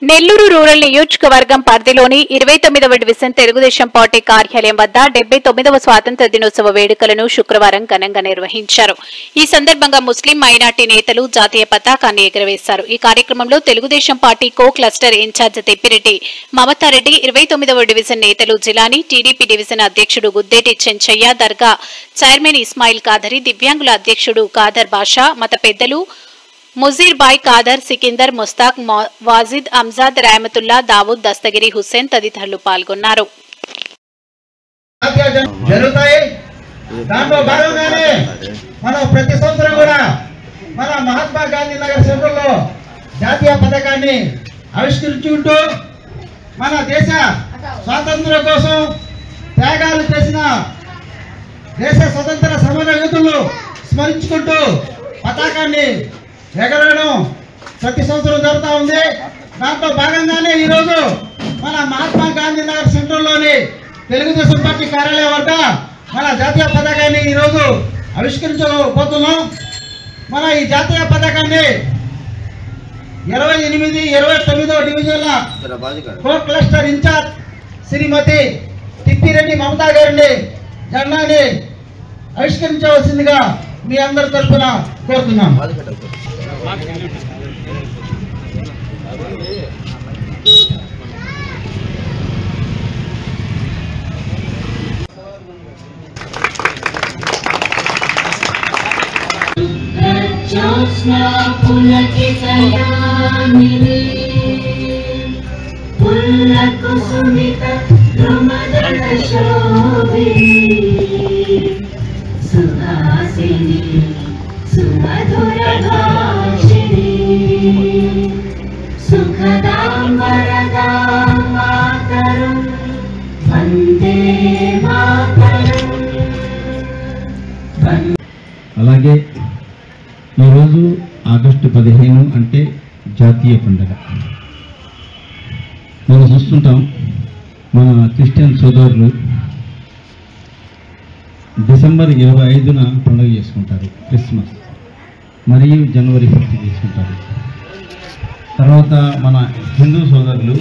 Nellore rural నియోజకవర్గం పరిధిలోని 29వ division Telugu Desam party కార్యాలయం వద్ద 79వ స్వాతంత్ర్య దినోత్సవ వేడుకలను శుక్రవారం ఘనంగా నిర్వహించారు. ఈ సందర్భంగా ముస్లిం మైనార్టీ నేతలు జాతీయ పతాకాన్ని ఎగురవేశారు. ఈ కార్యక్రమంలో Telugudesam party co cluster incharge Tippireddy Mamathareddy, 29వ డివిజన్ నేతలు జిలానీ, టీడీపీ డివిజన్ అధ్యక్షుడు గుద్దేటి చెంచయ్య, దర్గా చైర్మన్ ఇస్మాయిల్ కాదరి, దివ్యాంగుల అధ్యక్షుడు కాదర్ బాషా, మత పెద్దలు ముజీర్ బాయ్, కాదర్, సికిందర్, ముస్తాక్, వాజిద్, అంజాద్, రామతుల్లా, దావూద్, దస్తగిరి, హుస్సేన్ తదితరులు పాల్గొన్నారు. ప్రతి సంవత్సరం కూడా మన మహాత్మా గాంధీ నగర్ సెంటర్లో జాతీయ పథకాన్ని ఆవిష్కరించుకుంటూ మన దేశ స్వాతంత్ర్యం కోసం త్యాగాలు చేసిన దేశ స్వతంత్ర సమర యోధులు స్మరించుకుంటూ పతాకాన్ని ఎగరడం ప్రతి సంవత్సరం జరుగుతూ ఉంది. దాంట్లో భాగంగానే ఈరోజు మన మహాత్మా గాంధీ నగర్ సెంటర్లోని తెలుగుదేశం పార్టీ కార్యాలయం వద్ద మన జాతీయ పతాకాన్ని ఈరోజు ఆవిష్కరించబోతున్నాం. మన ఈ జాతీయ పతాకాన్ని 28, 29వ డివిజన్ల కో క్లస్టర్ ఇన్ఛార్జ్ శ్రీమతి తిప్పిరెడ్డి మమతా గారిని జెండాని ఆవిష్కరించవలసిందిగా మీ అందరి తరఫున కోరుతున్నాం. అలాగే ఈరోజు ఆగస్టు 15 అంటే జాతీయ పండుగ. మనం చూస్తుంటాం, మన క్రిస్టియన్ సోదరులు డిసెంబర్ 25న పండుగ చేసుకుంటారు, క్రిస్మస్, మరియు జనవరి 5 చేసుకుంటారు. తర్వాత మన హిందూ సోదరులు